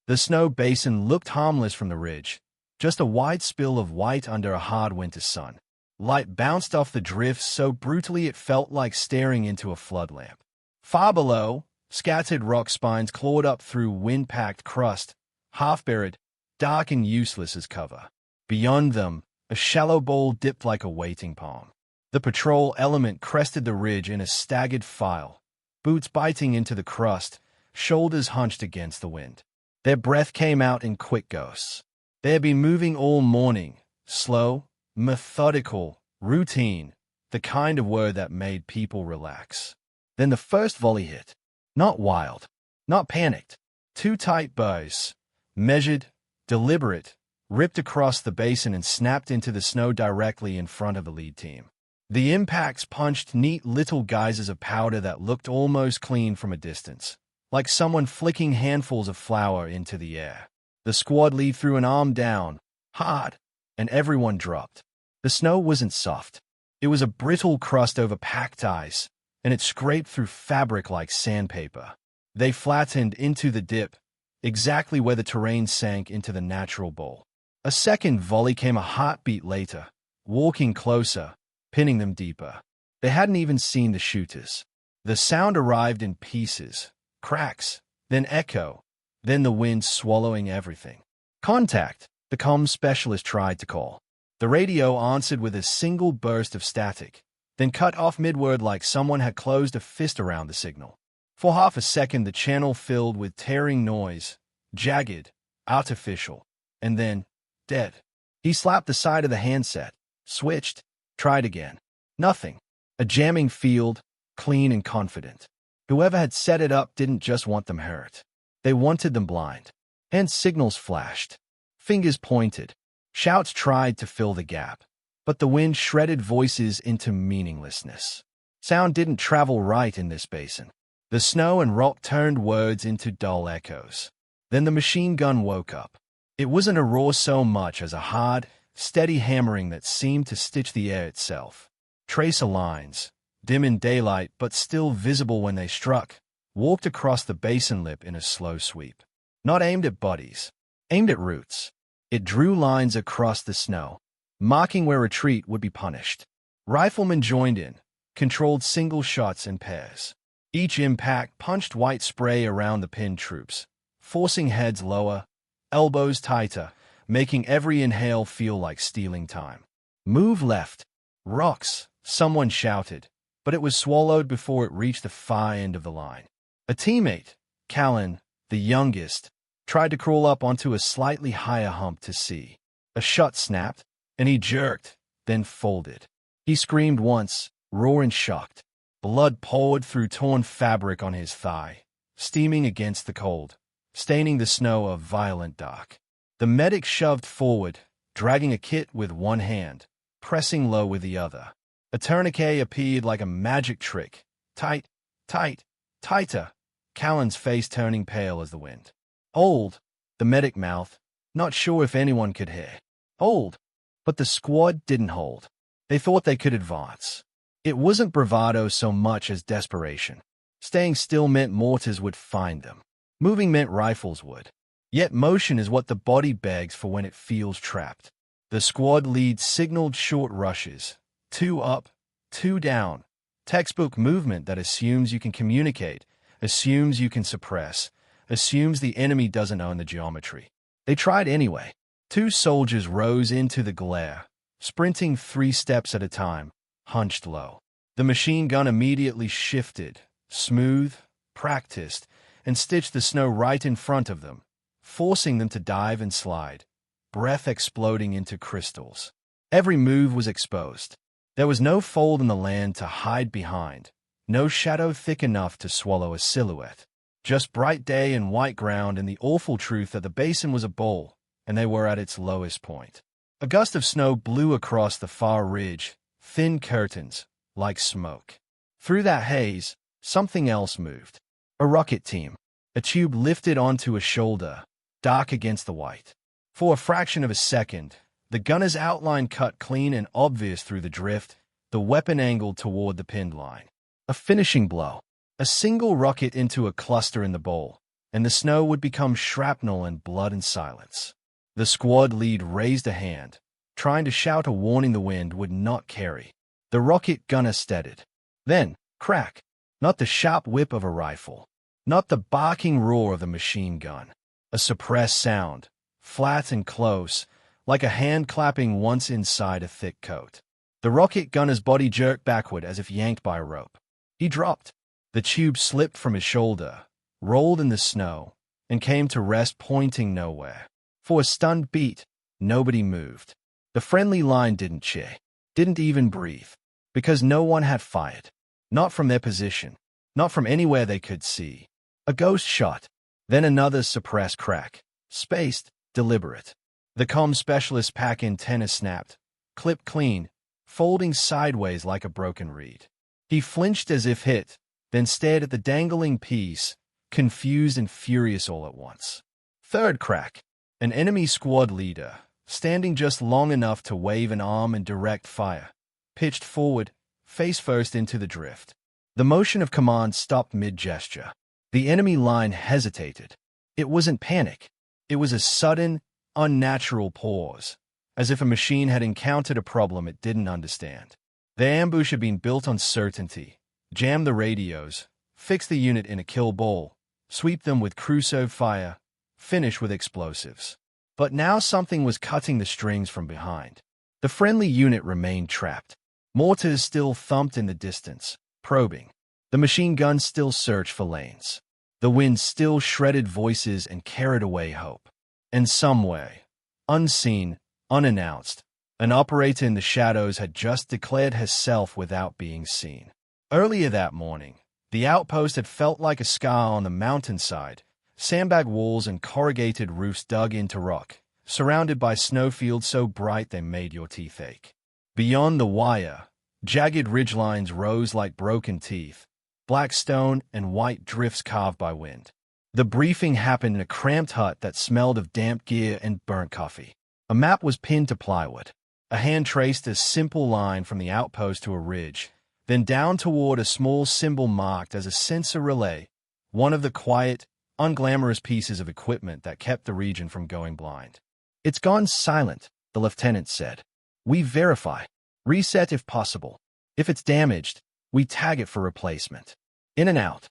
The snow basin looked harmless from the ridge, just a wide spill of white under a hard winter sun. Light bounced off the drifts so brutally it felt like staring into a flood lamp. Far below, scattered rock spines clawed up through wind-packed crust, half-buried, dark and useless as cover. Beyond them, a shallow bowl dipped like a waiting palm. The patrol element crested the ridge in a staggered file, boots biting into the crust, shoulders hunched against the wind. Their breath came out in quick ghosts. They had been moving all morning, slow, methodical, routine, the kind of word that made people relax. Then the first volley hit. Not wild, not panicked. Two tight bows, measured, deliberate, ripped across the basin and snapped into the snow directly in front of the lead team. The impacts punched neat little geysers of powder that looked almost clean from a distance, like someone flicking handfuls of flour into the air. The squad lead threw an arm down, hard, and everyone dropped. The snow wasn't soft. It was a brittle crust over packed ice, and it scraped through fabric like sandpaper. They flattened into the dip, exactly where the terrain sank into the natural bowl. A second volley came a heartbeat later, walking closer, pinning them deeper. They hadn't even seen the shooters. The sound arrived in pieces, cracks, then echo, then the wind swallowing everything. Contact, the comms specialist tried to call. The radio answered with a single burst of static, then cut off midword like someone had closed a fist around the signal. For half a second the channel filled with tearing noise, jagged, artificial, and then dead. He slapped the side of the handset, switched, tried again. Nothing. A jamming field, clean and confident. Whoever had set it up didn't just want them hurt. They wanted them blind. And signals flashed. Fingers pointed. Shouts tried to fill the gap. But the wind shredded voices into meaninglessness. Sound didn't travel right in this basin. The snow and rock turned words into dull echoes. Then the machine gun woke up. It wasn't a roar so much as a hard, steady hammering that seemed to stitch the air itself. Tracer lines, dim in daylight but still visible when they struck, walked across the basin lip in a slow sweep. Not aimed at bodies, aimed at roots. It drew lines across the snow, marking where retreat would be punished. Riflemen joined in, controlled single shots in pairs. Each impact punched white spray around the pinned troops, forcing heads lower, elbows tighter, making every inhale feel like stealing time. Move left. Rocks, someone shouted, but it was swallowed before it reached the far end of the line. A teammate, Callan, the youngest, tried to crawl up onto a slightly higher hump to see. A shot snapped, and he jerked, then folded. He screamed once, raw and shocked. Blood poured through torn fabric on his thigh, steaming against the cold, staining the snow a violent dark. The medic shoved forward, dragging a kit with one hand, pressing low with the other. A tourniquet appeared like a magic trick. Tight, tight, tighter, Callan's face turning pale as the wind. Hold, the medic mouthed, not sure if anyone could hear. Hold. But the squad didn't hold. They thought they could advance. It wasn't bravado so much as desperation. Staying still meant mortars would find them. Moving meant rifles would. Yet motion is what the body begs for when it feels trapped. The squad lead signaled short rushes. 2 up, 2 down. Textbook movement that assumes you can communicate, assumes you can suppress, assumes the enemy doesn't own the geometry. They tried anyway. 2 soldiers rose into the glare, sprinting 3 steps at a time, hunched low. The machine gun immediately shifted, smooth, practiced, and stitched the snow right in front of them, forcing them to dive and slide, breath exploding into crystals. Every move was exposed. There was no fold in the land to hide behind, no shadow thick enough to swallow a silhouette. Just bright day and white ground and the awful truth that the basin was a bowl, and they were at its lowest point. A gust of snow blew across the far ridge, thin curtains, like smoke. Through that haze, something else moved. A rocket team. A tube lifted onto a shoulder, dark against the white. For a fraction of a second, the gunner's outline cut clean and obvious through the drift, the weapon angled toward the pinned line. A finishing blow. A single rocket into a cluster in the bowl, and the snow would become shrapnel and blood and silence. The squad lead raised a hand, trying to shout a warning the wind would not carry. The rocket gunner steadied. Then, crack. Not the sharp whip of a rifle. Not the barking roar of the machine gun. A suppressed sound, flat and close, like a hand clapping once inside a thick coat. The rocket gunner's body jerked backward as if yanked by a rope. He dropped. The tube slipped from his shoulder, rolled in the snow, and came to rest pointing nowhere. For a stunned beat, nobody moved. The friendly line didn't cheer, didn't even breathe, because no one had fired. Not from their position, not from anywhere they could see. A ghost shot, then another suppressed crack, spaced, deliberate. The comm specialist's pack antenna snapped, clipped clean, folding sideways like a broken reed. He flinched as if hit, then stared at the dangling piece, confused and furious all at once. Third crack. An enemy squad leader, standing just long enough to wave an arm and direct fire, pitched forward, face first into the drift. The motion of command stopped mid-gesture. The enemy line hesitated. It wasn't panic. It was a sudden, unnatural pause, as if a machine had encountered a problem it didn't understand. The ambush had been built on certainty. Jam the radios, fix the unit in a kill ball, sweep them with crucial fire, finish with explosives. But now something was cutting the strings from behind. The friendly unit remained trapped. Mortars still thumped in the distance, probing. The machine guns still searched for lanes. The wind still shredded voices and carried away hope. And some way, unseen, unannounced, an operator in the shadows had just declared herself without being seen. Earlier that morning, the outpost had felt like a scar on the mountainside, sandbag walls and corrugated roofs dug into rock, surrounded by snowfields so bright they made your teeth ache. Beyond the wire, jagged ridgelines rose like broken teeth, black stone and white drifts carved by wind. The briefing happened in a cramped hut that smelled of damp gear and burnt coffee. A map was pinned to plywood. A hand traced a simple line from the outpost to a ridge, then down toward a small symbol marked as a sensor relay, one of the quiet, unglamorous pieces of equipment that kept the region from going blind. "It's gone silent," the lieutenant said. "We verify. Reset if possible. If it's damaged, we tag it for replacement. In and out.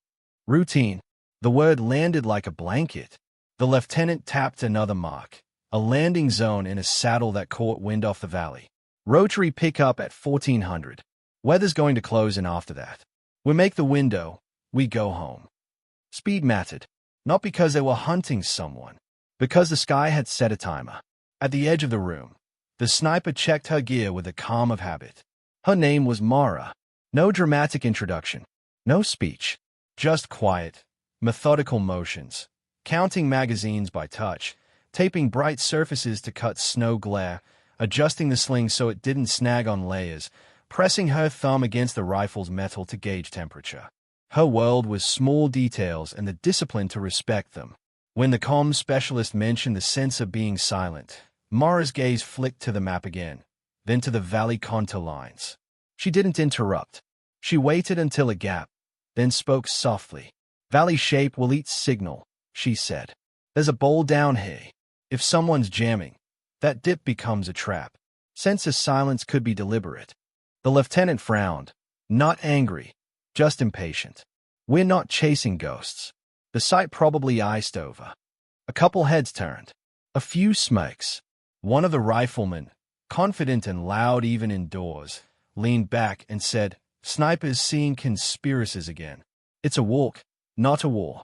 Routine." The word landed like a blanket. The lieutenant tapped another mark, a landing zone in a saddle that caught wind off the valley. "Rotary pickup at 1400. Weather's going to close in after that. We make the window, we go home." Speed mattered, not because they were hunting someone, because the sky had set a timer. At the edge of the room, the sniper checked her gear with the calm of habit. Her name was Mara. No dramatic introduction, no speech, just quiet, methodical motions, counting magazines by touch, taping bright surfaces to cut snow glare, adjusting the sling so it didn't snag on layers, pressing her thumb against the rifle's metal to gauge temperature. Her world was small details and the discipline to respect them. When the comm specialist mentioned the sensor being silent, Mara's gaze flicked to the map again, then to the valley contour lines. She didn't interrupt. She waited until a gap, then spoke softly. "Valley shape will eat signal," she said. "There's a bowl down here. If someone's jamming, that dip becomes a trap. Sensor silence could be deliberate." The lieutenant frowned, not angry, just impatient. "We're not chasing ghosts." The sight probably iced over. A couple heads turned. A few smokes. One of the riflemen, confident and loud even indoors, leaned back and said, "Snipers seeing conspiracies again. It's a walk, not a war."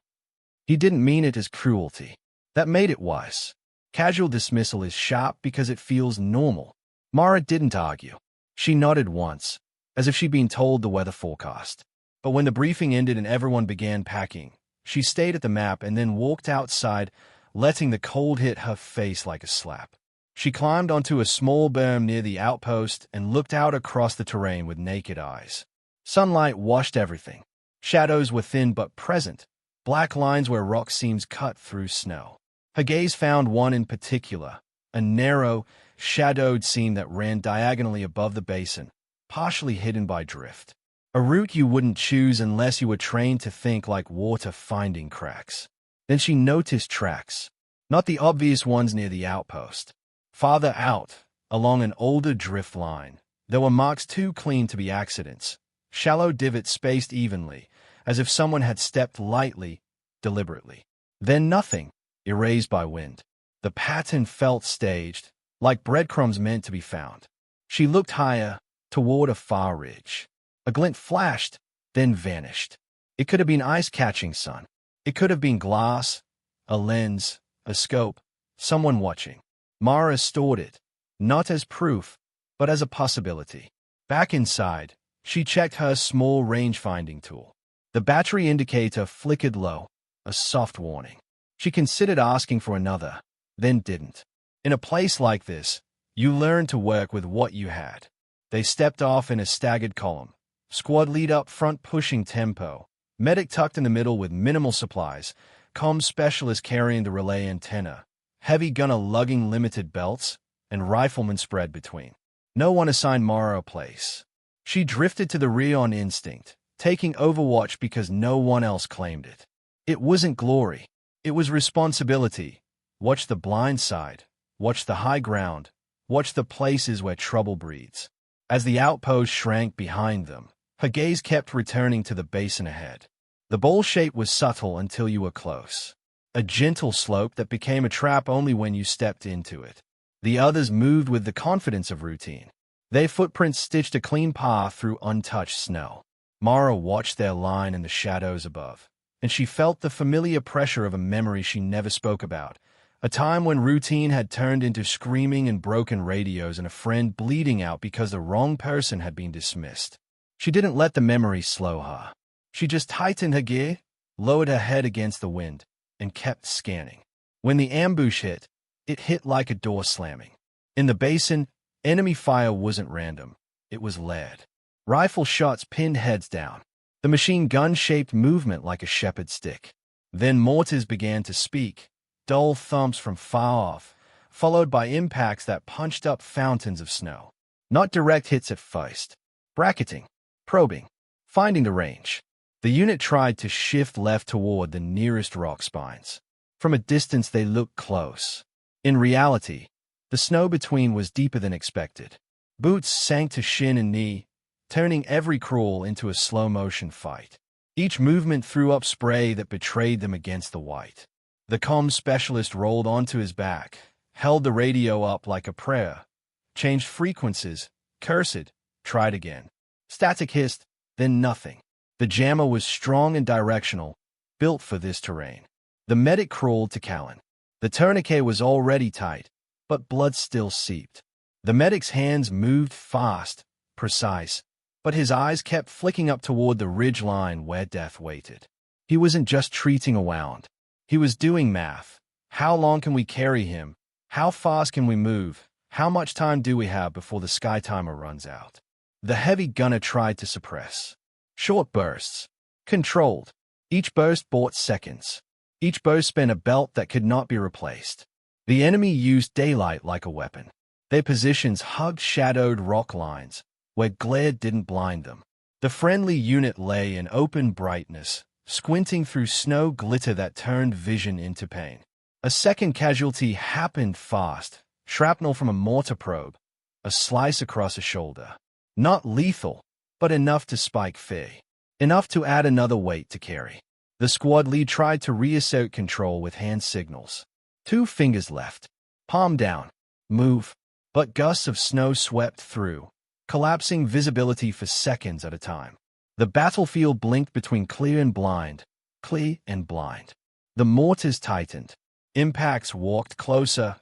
He didn't mean it as cruelty. That made it wise. Casual dismissal is sharp because it feels normal. Mara didn't argue. She nodded once, as if she'd been told the weather forecast. But when the briefing ended and everyone began packing, she stayed at the map and then walked outside, letting the cold hit her face like a slap. She climbed onto a small berm near the outpost and looked out across the terrain with naked eyes. Sunlight washed everything. Shadows were thin but present, black lines where rock seams cut through snow. Her gaze found one in particular, a narrow, shadowed seam that ran diagonally above the basin, partially hidden by drift. A route you wouldn't choose unless you were trained to think like water finding cracks. Then she noticed tracks, not the obvious ones near the outpost. Farther out, along an older drift line, there were marks too clean to be accidents, shallow divots spaced evenly, as if someone had stepped lightly, deliberately. Then nothing, erased by wind. The pattern felt staged, like breadcrumbs meant to be found. She looked higher, toward a far ridge. A glint flashed, then vanished. It could have been ice catching sun. It could have been glass, a lens, a scope, someone watching. Mara stored it, not as proof, but as a possibility. Back inside, she checked her small range-finding tool. The battery indicator flickered low, a soft warning. She considered asking for another, then didn't. In a place like this, you learn to work with what you had. They stepped off in a staggered column. Squad lead up front pushing tempo. Medic tucked in the middle with minimal supplies. Comms specialist carrying the relay antenna. Heavy gunner lugging limited belts. And rifleman spread between. No one assigned Mara a place. She drifted to the rear on instinct, taking overwatch because no one else claimed it. It wasn't glory. It was responsibility. Watch the blind side. Watch the high ground. Watch the places where trouble breeds. As the outpost shrank behind them, her gaze kept returning to the basin ahead. The bowl shape was subtle until you were close. A gentle slope that became a trap only when you stepped into it. The others moved with the confidence of routine. Their footprints stitched a clean path through untouched snow. Mara watched their line in the shadows above, and she felt the familiar pressure of a memory she never spoke about. A time when routine had turned into screaming and broken radios and a friend bleeding out because the wrong person had been dismissed. She didn't let the memory slow her. She just tightened her gear, lowered her head against the wind, and kept scanning. When the ambush hit, it hit like a door slamming. In the basin, enemy fire wasn't random. It was layered. Rifle shots pinned heads down. The machine gun-shaped movement like a shepherd's stick. Then mortars began to speak. Dull thumps from far off, followed by impacts that punched up fountains of snow. Not direct hits at first. Bracketing, probing, finding the range. The unit tried to shift left toward the nearest rock spines. From a distance they looked close. In reality, the snow between was deeper than expected. Boots sank to shin and knee, turning every crawl into a slow-motion fight. Each movement threw up spray that betrayed them against the white. The comms specialist rolled onto his back, held the radio up like a prayer, changed frequencies, cursed, tried again. Static hissed, then nothing. The jammer was strong and directional, built for this terrain. The medic crawled to Callan. The tourniquet was already tight, but blood still seeped. The medic's hands moved fast, precise, but his eyes kept flicking up toward the ridge line where death waited. He wasn't just treating a wound. He was doing math. How long can we carry him? How fast can we move? How much time do we have before the sky timer runs out? The heavy gunner tried to suppress. Short bursts. Controlled. Each burst bought seconds. Each bow spent a belt that could not be replaced. The enemy used daylight like a weapon. Their positions hugged shadowed rock lines, where glare didn't blind them. The friendly unit lay in open brightness, squinting through snow glitter that turned vision into pain. A second casualty happened fast, shrapnel from a mortar probe, a slice across a shoulder. Not lethal, but enough to spike fear. Enough to add another weight to carry. The squad lead tried to reassert control with hand signals. 2 fingers left. Palm down. Move. But gusts of snow swept through, collapsing visibility for seconds at a time. The battlefield blinked between clear and blind. Clear and blind. The mortars tightened. Impacts walked closer,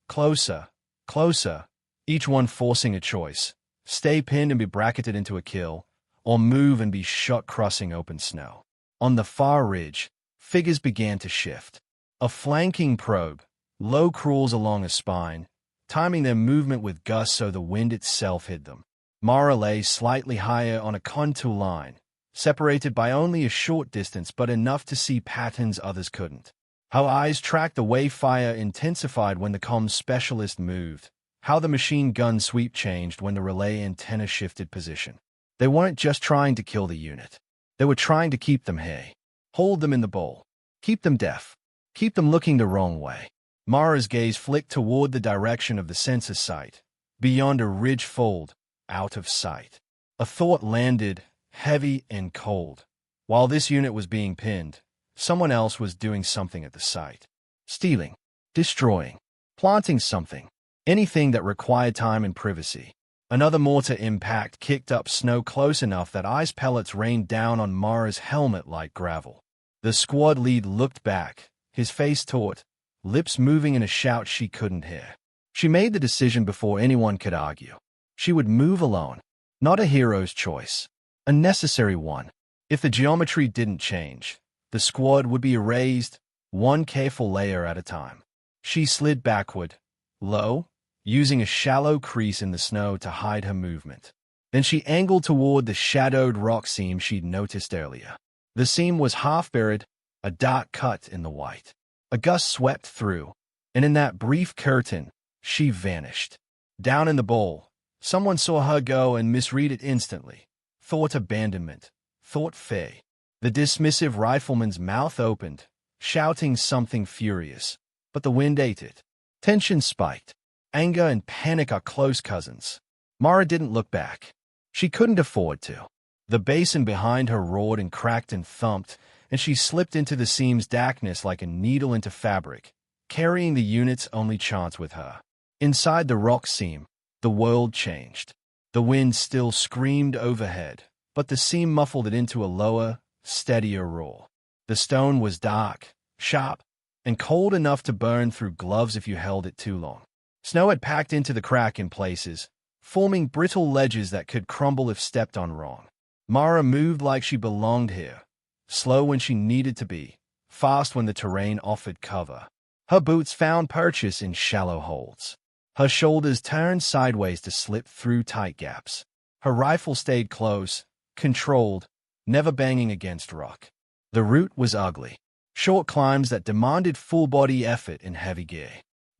closer, closer, each one forcing a choice. Stay pinned and be bracketed into a kill, or move and be shot crossing open snow. On the far ridge, figures began to shift. A flanking probe, low crawls along a spine, timing their movement with gusts so the wind itself hid them. Mara lay slightly higher on a contour line, separated by only a short distance but enough to see patterns others couldn't. Her eyes tracked the way fire intensified when the comms specialist moved, how the machine gun sweep changed when the relay antenna shifted position. They weren't just trying to kill the unit. They were trying to keep them here, hold them in the bowl, keep them deaf. Keep them looking the wrong way. Mara's gaze flicked toward the direction of the sensor site, beyond a ridge fold, out of sight. A thought landed, heavy and cold. While this unit was being pinned, someone else was doing something at the site. Stealing, destroying, planting something. Anything that required time and privacy. Another mortar impact kicked up snow close enough that ice pellets rained down on Mara's helmet like gravel. The squad lead looked back, his face taut, lips moving in a shout she couldn't hear. She made the decision before anyone could argue. She would move alone. Not a hero's choice. A necessary one. If the geometry didn't change, the squad would be erased, one careful layer at a time. She slid backward, low, using a shallow crease in the snow to hide her movement. Then she angled toward the shadowed rock seam she'd noticed earlier. The seam was half buried, a dark cut in the white. A gust swept through, and in that brief curtain, she vanished. Down in the bowl, someone saw her go and misread it instantly. Thought abandonment. Thought fey. The dismissive rifleman's mouth opened, shouting something furious, but the wind ate it. Tension spiked. Anger and panic are close cousins. Mara didn't look back. She couldn't afford to. The basin behind her roared and cracked and thumped, and she slipped into the seam's darkness like a needle into fabric, carrying the unit's only chance with her. Inside the rock seam, the world changed. The wind still screamed overhead, but the seam muffled it into a lower, steadier roar. The stone was dark, sharp, and cold enough to burn through gloves if you held it too long. Snow had packed into the crack in places, forming brittle ledges that could crumble if stepped on wrong. Mara moved like she belonged here, slow when she needed to be, fast when the terrain offered cover. Her boots found purchase in shallow holds. Her shoulders turned sideways to slip through tight gaps. Her rifle stayed close, controlled, never banging against rock. The route was ugly. Short climbs that demanded full-body effort in heavy gear.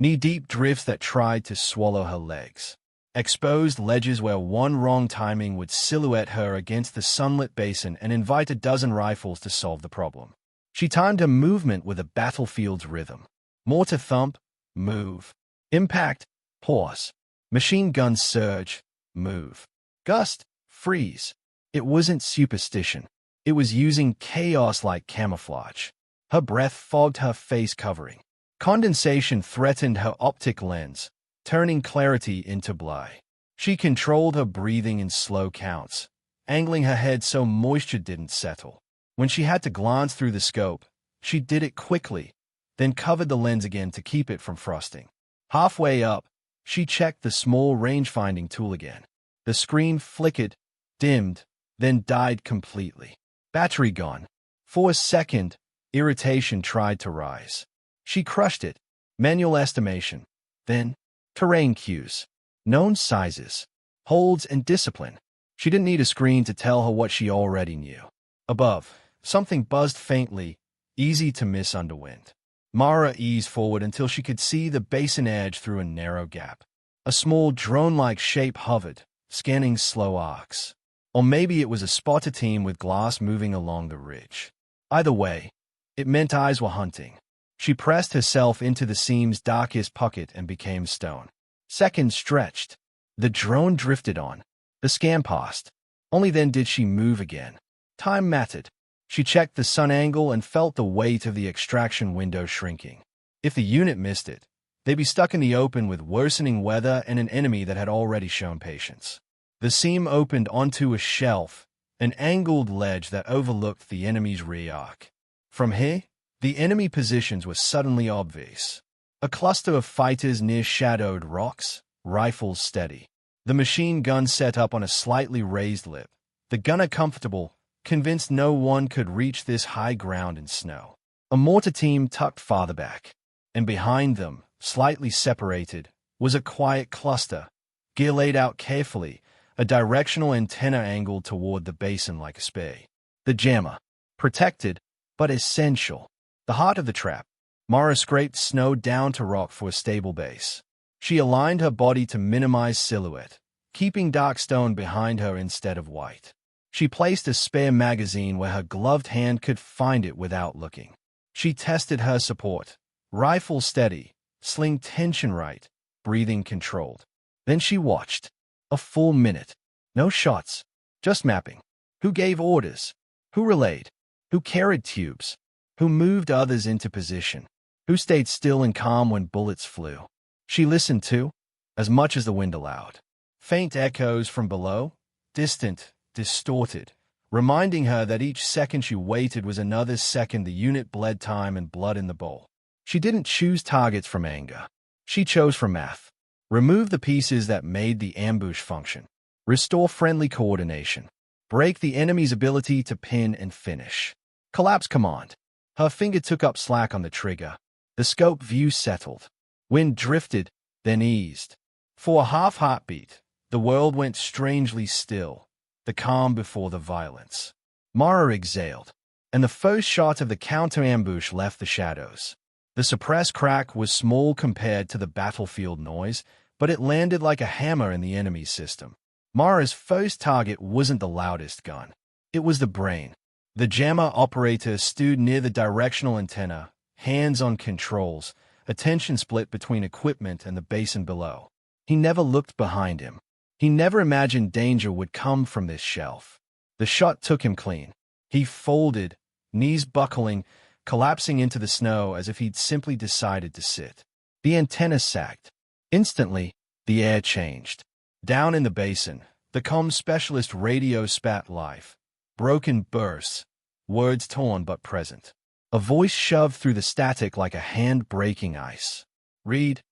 Knee-deep drifts that tried to swallow her legs. Exposed ledges where one wrong timing would silhouette her against the sunlit basin and invite a dozen rifles to solve the problem. She timed her movement with a battlefield's rhythm. Mortar thump, move. Impact, pause. Machine gun surge, move. Gust, freeze. It wasn't superstition. It was using chaos like camouflage. Her breath fogged her face covering. Condensation threatened her optic lens, turning clarity into blur. She controlled her breathing in slow counts, angling her head so moisture didn't settle. When she had to glance through the scope, she did it quickly, then covered the lens again to keep it from frosting. Halfway up, she checked the small range-finding tool again. The screen flickered, dimmed, then died completely. Battery gone. For a second, irritation tried to rise. She crushed it. Manual estimation. Then, terrain cues. Known sizes. Holds and discipline. She didn't need a screen to tell her what she already knew. Above, something buzzed faintly, easy to miss under wind. Mara eased forward until she could see the basin edge through a narrow gap. A small drone-like shape hovered, scanning slow arcs. Or maybe it was a spotter team with glass moving along the ridge. Either way, it meant eyes were hunting. She pressed herself into the seam's darkest pocket and became stone. Seconds stretched. The drone drifted on. The scan passed. Only then did she move again. Time mattered. She checked the sun angle and felt the weight of the extraction window shrinking. If the unit missed it, they'd be stuck in the open with worsening weather and an enemy that had already shown patience. The seam opened onto a shelf, an angled ledge that overlooked the enemy's rear arc. From here, the enemy positions were suddenly obvious. A cluster of fighters near shadowed rocks, rifles steady. The machine gun set up on a slightly raised lip. The gunner comfortable, convinced no one could reach this high ground in snow. A mortar team tucked farther back. And behind them, slightly separated, was a quiet cluster, gear laid out carefully, a directional antenna angled toward the basin like a spay. The jammer. Protected, but essential. The heart of the trap. Mara scraped snow down to rock for a stable base. She aligned her body to minimize silhouette, keeping dark stone behind her instead of white. She placed a spare magazine where her gloved hand could find it without looking. She tested her support. Rifle steady, sling tension right, breathing controlled. Then she watched. A full minute. No shots. Just mapping. Who gave orders? Who relayed? Who carried tubes? Who moved others into position? Who stayed still and calm when bullets flew? She listened too, as much as the wind allowed. Faint echoes from below, distant, distorted, reminding her that each second she waited was another second the unit bled time and blood in the bowl. She didn't choose targets from anger. She chose from math. Remove the pieces that made the ambush function. Restore friendly coordination. Break the enemy's ability to pin and finish. Collapse command. Her finger took up slack on the trigger. The scope view settled. Wind drifted, then eased. For a half heartbeat, the world went strangely still, the calm before the violence. Mara exhaled, and the first shot of the counter-ambush left the shadows. The suppressed crack was small compared to the battlefield noise, but it landed like a hammer in the enemy's system. Mara's first target wasn't the loudest gun. It was the brain. The jammer operator stood near the directional antenna, hands on controls, attention split between equipment and the basin below. He never looked behind him. He never imagined danger would come from this shelf. The shot took him clean. He folded, knees buckling, collapsing into the snow as if he'd simply decided to sit. The antenna sagged. Instantly, the air changed. Down in the basin, the comm specialist radio spat life. Broken bursts, words torn but present. A voice shoved through the static like a hand breaking ice. Read.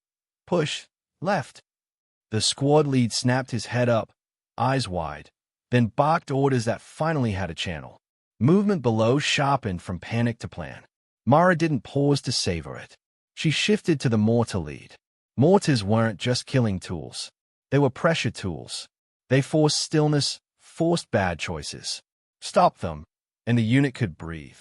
Push. Left. The squad lead snapped his head up, eyes wide, then barked orders that finally had a channel. Movement below sharpened from panic to plan. Mara didn't pause to savor it. She shifted to the mortar lead. Mortars weren't just killing tools. They were pressure tools. They forced stillness, forced bad choices. Stop them, and the unit could breathe.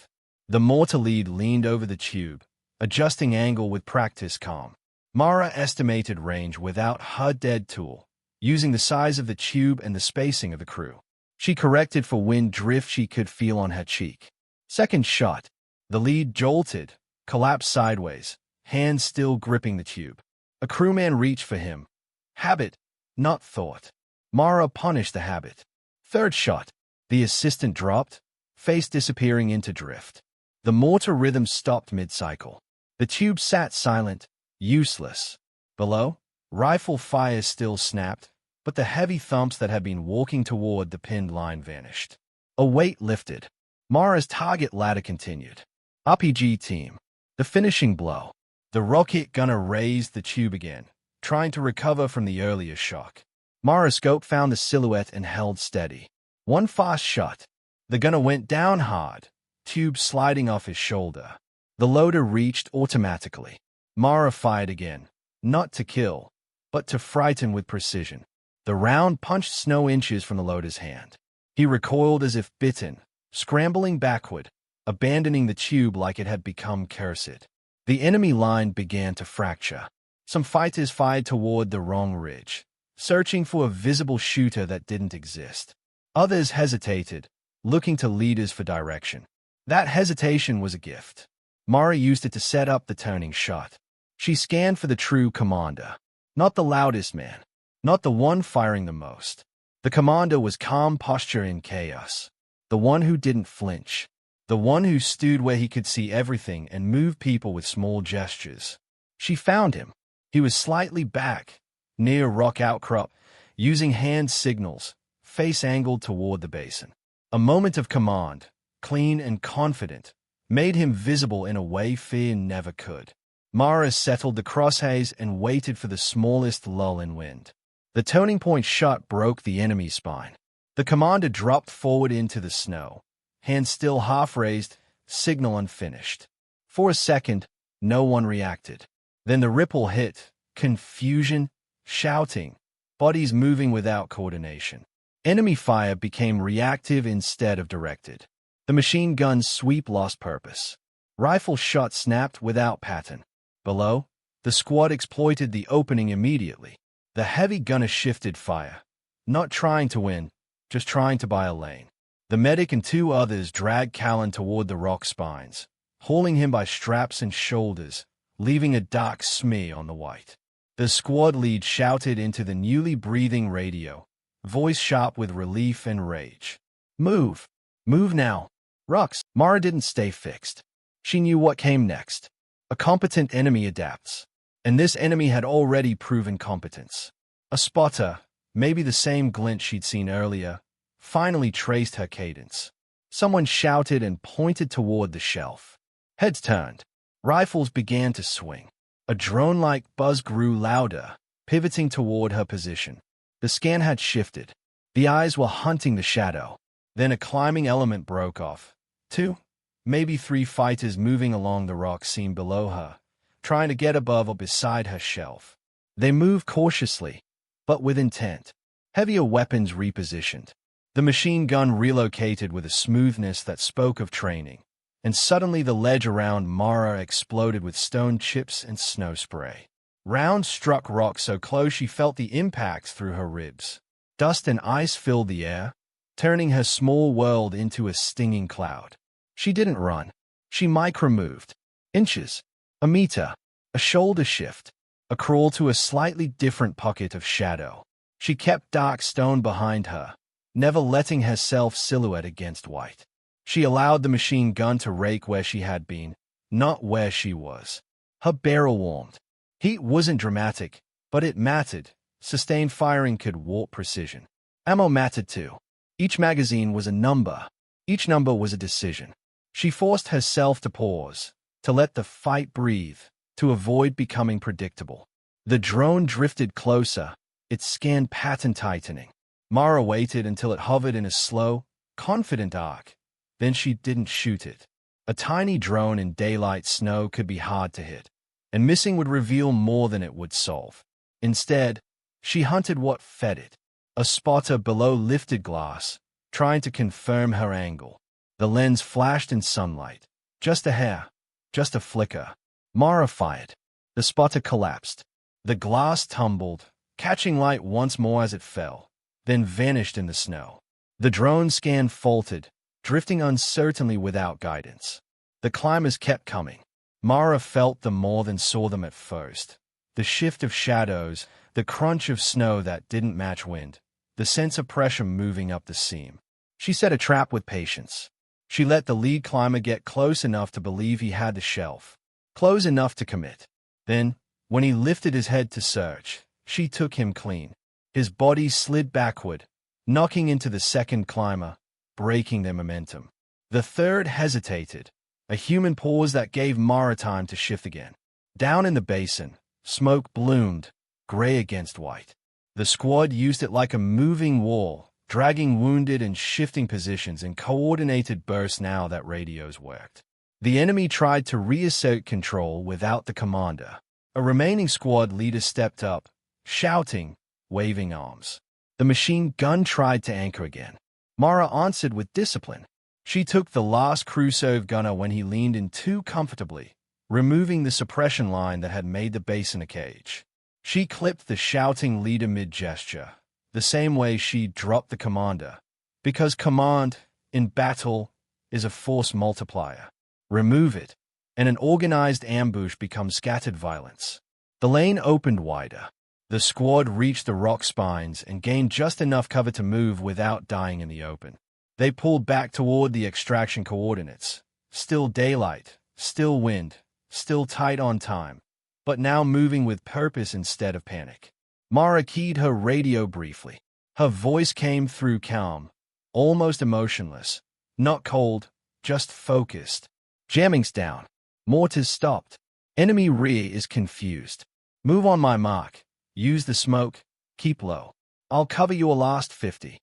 The mortar lead leaned over the tube, adjusting angle with practice calm. Mara estimated range without her dead tool, using the size of the tube and the spacing of the crew. She corrected for wind drift she could feel on her cheek. Second shot. The lead jolted, collapsed sideways, hands still gripping the tube. A crewman reached for him. Habit, not thought. Mara punished the habit. Third shot. The assistant dropped, face disappearing into drift. The mortar rhythm stopped mid-cycle. The tube sat silent, useless. Below, rifle fire still snapped, but the heavy thumps that had been walking toward the pinned line vanished. A weight lifted. Mara's target ladder continued. RPG team. The finishing blow. The rocket gunner raised the tube again, trying to recover from the earlier shock. Mara's scope found the silhouette and held steady. One fast shot. The gunner went down hard, tube sliding off his shoulder. The loader reached automatically. Mara fired again, not to kill, but to frighten with precision. The round punched snow inches from the loader's hand. He recoiled as if bitten, scrambling backward, abandoning the tube like it had become cursed. The enemy line began to fracture. Some fighters fired toward the wrong ridge, searching for a visible shooter that didn't exist. Others hesitated, looking to leaders for direction. That hesitation was a gift. Mara used it to set up the turning shot. She scanned for the true commander. Not the loudest man. Not the one firing the most. The commander was calm posture in chaos. The one who didn't flinch. The one who stood where he could see everything and move people with small gestures. She found him. He was slightly back, near a rock outcrop, using hand signals, face angled toward the basin. A moment of command, clean and confident, made him visible in a way fear never could. Mara settled the crosshairs and waited for the smallest lull in wind. The turning point shot broke the enemy's spine. The commander dropped forward into the snow, hands still half raised, signal unfinished. For a second, no one reacted. Then the ripple hit, confusion, shouting, bodies moving without coordination. Enemy fire became reactive instead of directed. The machine gun's sweep lost purpose. Rifle shot snapped without pattern. Below, the squad exploited the opening immediately. The heavy gunner shifted fire, not trying to win, just trying to buy a lane. The medic and two others dragged Callan toward the rock spines, hauling him by straps and shoulders, leaving a dark smear on the white. The squad lead shouted into the newly breathing radio, voice sharp with relief and rage. Move! Move now! Rux! Mara didn't stay fixed. She knew what came next. A competent enemy adapts. And this enemy had already proven competence. A spotter, maybe the same glint she'd seen earlier, finally traced her cadence. Someone shouted and pointed toward the shelf. Heads turned. Rifles began to swing. A drone-like buzz grew louder, pivoting toward her position. The scan had shifted. The eyes were hunting the shadow. Then a climbing element broke off. 2, maybe 3 fighters moving along the rock seam below her, trying to get above or beside her shelf. They moved cautiously, but with intent. Heavier weapons repositioned. The machine gun relocated with a smoothness that spoke of training. And suddenly the ledge around Mara exploded with stone chips and snow spray. Rounds struck rock so close she felt the impacts through her ribs. Dust and ice filled the air, turning her small world into a stinging cloud. She didn't run. She micro-moved. Inches. A meter. A shoulder shift. A crawl to a slightly different pocket of shadow. She kept dark stone behind her, never letting herself silhouette against white. She allowed the machine gun to rake where she had been, not where she was. Her barrel warmed. Heat wasn't dramatic, but it mattered. Sustained firing could warp precision. Ammo mattered too. Each magazine was a number. Each number was a decision. She forced herself to pause, to let the fight breathe, to avoid becoming predictable. The drone drifted closer, its scan pattern tightening. Mara waited until it hovered in a slow, confident arc. Then she didn't shoot it. A tiny drone in daylight snow could be hard to hit, and missing would reveal more than it would solve. Instead, she hunted what fed it. A spotter below lifted glass, trying to confirm her angle. The lens flashed in sunlight. Just a hair. Just a flicker. Mara fired. The spotter collapsed. The glass tumbled, catching light once more as it fell, then vanished in the snow. The drone scan faltered, drifting uncertainly without guidance. The climbers kept coming. Mara felt them more than saw them at first. The shift of shadows, the crunch of snow that didn't match wind, the sense of pressure moving up the seam. She set a trap with patience. She let the lead climber get close enough to believe he had the shelf, close enough to commit. Then, when he lifted his head to search, she took him clean. His body slid backward, knocking into the second climber, breaking their momentum. The third hesitated, a human pause that gave Mara time to shift again. Down in the basin, smoke bloomed, gray against white. The squad used it like a moving wall, dragging wounded and shifting positions in coordinated bursts now that radios worked. The enemy tried to reassert control without the commander. A remaining squad leader stepped up, shouting, waving arms. The machine gun tried to anchor again. Mara answered with discipline. She took the last Crusoe gunner when he leaned in too comfortably, removing the suppression line that had made the basin a cage. She clipped the shouting leader mid-gesture, the same way she dropped the commander, because command, in battle, is a force multiplier. Remove it, and an organized ambush becomes scattered violence. The lane opened wider. The squad reached the rock spines and gained just enough cover to move without dying in the open. They pulled back toward the extraction coordinates. Still daylight, still wind, still tight on time, but now moving with purpose instead of panic. Mara keyed her radio briefly. Her voice came through calm, almost emotionless, not cold, just focused. Jamming's down. Mortars stopped. Enemy rear is confused. Move on my mark. Use the smoke. Keep low. I'll cover your last 50.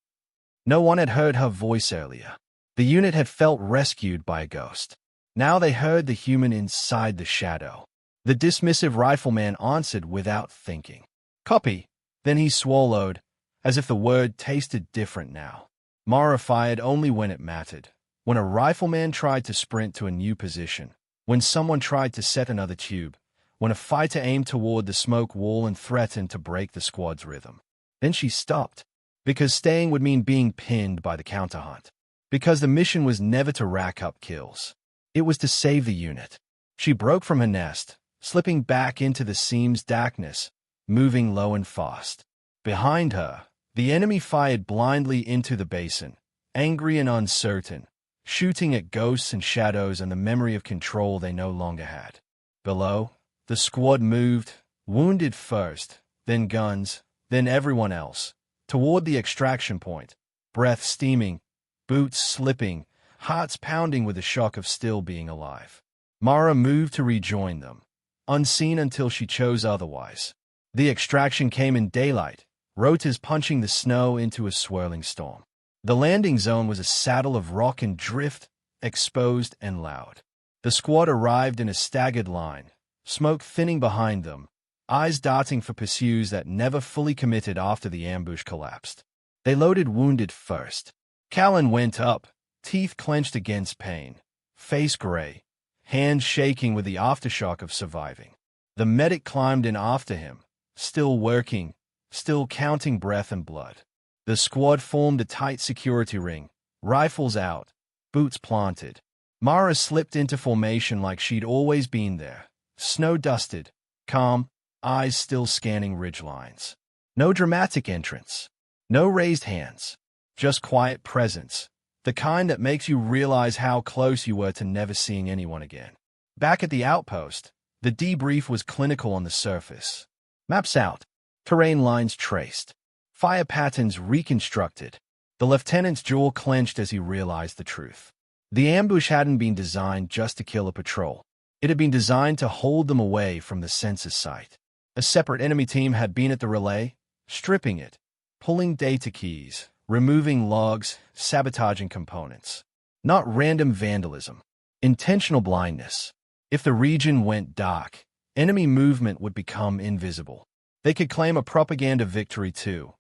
No one had heard her voice earlier. The unit had felt rescued by a ghost. Now they heard the human inside the shadow. The dismissive rifleman answered without thinking. Copy. Then he swallowed, as if the word tasted different now. Mara fired only when it mattered. When a rifleman tried to sprint to a new position. When someone tried to set another tube. When a fighter aimed toward the smoke wall and threatened to break the squad's rhythm. Then she stopped, because staying would mean being pinned by the counterhunt. Because the mission was never to rack up kills. It was to save the unit. She broke from her nest, slipping back into the seam's darkness, moving low and fast. Behind her, the enemy fired blindly into the basin, angry and uncertain, shooting at ghosts and shadows and the memory of control they no longer had. Below, the squad moved, wounded first, then guns, then everyone else, toward the extraction point, breath steaming, boots slipping, hearts pounding with the shock of still being alive. Mara moved to rejoin them, unseen until she chose otherwise. The extraction came in daylight, rotors punching the snow into a swirling storm. The landing zone was a saddle of rock and drift, exposed and loud. The squad arrived in a staggered line, smoke thinning behind them, eyes darting for pursues that never fully committed after the ambush collapsed. They loaded wounded first. Callan went up, teeth clenched against pain, face gray, hands shaking with the aftershock of surviving. The medic climbed in after him, still working, still counting breath and blood. The squad formed a tight security ring, rifles out, boots planted. Mara slipped into formation like she'd always been there, snow-dusted, calm, eyes still scanning ridgelines. No dramatic entrance, no raised hands, just quiet presence, the kind that makes you realize how close you were to never seeing anyone again. Back at the outpost, the debrief was clinical on the surface. Maps out, terrain lines traced, fire patterns reconstructed. The lieutenant's jaw clenched as he realized the truth. The ambush hadn't been designed just to kill a patrol. It had been designed to hold them away from the census site. A separate enemy team had been at the relay, stripping it, pulling data keys, removing logs, sabotaging components. Not random vandalism. Intentional blindness. If the region went dark, enemy movement would become invisible. They could claim a propaganda victory too.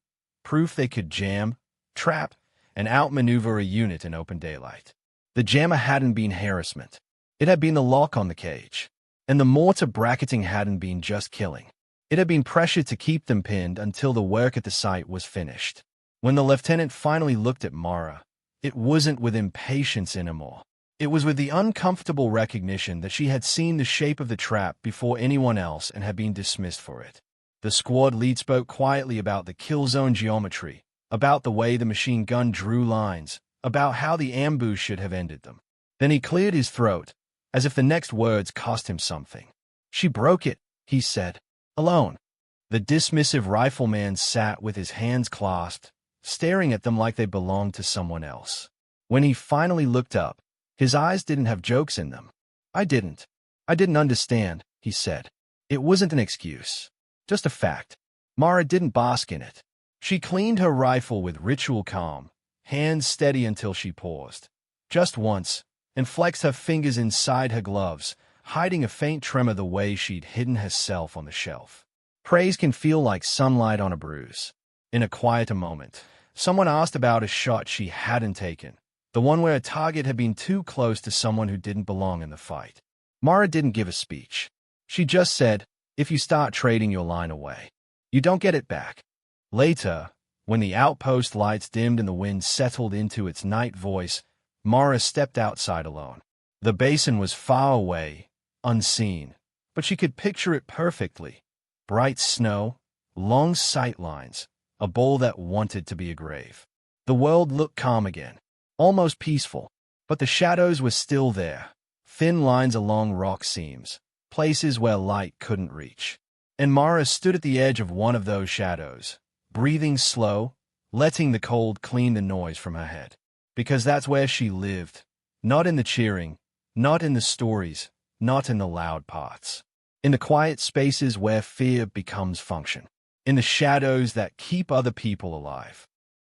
Proof they could jam, trap, and outmaneuver a unit in open daylight. The jammer hadn't been harassment. It had been the lock on the cage. And the mortar bracketing hadn't been just killing. It had been pressure to keep them pinned until the work at the site was finished. When the lieutenant finally looked at Mara, it wasn't with impatience anymore. It was with the uncomfortable recognition that she had seen the shape of the trap before anyone else and had been dismissed for it. The squad lead spoke quietly about the kill zone geometry, about the way the machine gun drew lines, about how the ambush should have ended them. Then he cleared his throat, as if the next words cost him something. "She broke it," he said. "Alone." The dismissive rifleman sat with his hands clasped, staring at them like they belonged to someone else. When he finally looked up, his eyes didn't have jokes in them. I didn't understand," he said. It wasn't an excuse, just a fact. Mara didn't bask in it. She cleaned her rifle with ritual calm, hands steady until she paused. Just once, and flexed her fingers inside her gloves, hiding a faint tremor the way she'd hidden herself on the shelf. Praise can feel like sunlight on a bruise. In a quieter moment, someone asked about a shot she hadn't taken, the one where a target had been too close to someone who didn't belong in the fight. Mara didn't give a speech. She just said, "If you start trading your line away, you don't get it back." Later, when the outpost lights dimmed and the wind settled into its night voice, Mara stepped outside alone. The basin was far away, unseen, but she could picture it perfectly. Bright snow, long sight lines, a bowl that wanted to be a grave. The world looked calm again, almost peaceful, but the shadows were still there, thin lines along rock seams, places where light couldn't reach. And Mara stood at the edge of one of those shadows, breathing slow, letting the cold clean the noise from her head. Because that's where she lived, not in the cheering, not in the stories, not in the loud parts. In the quiet spaces where fear becomes function. In the shadows that keep other people alive.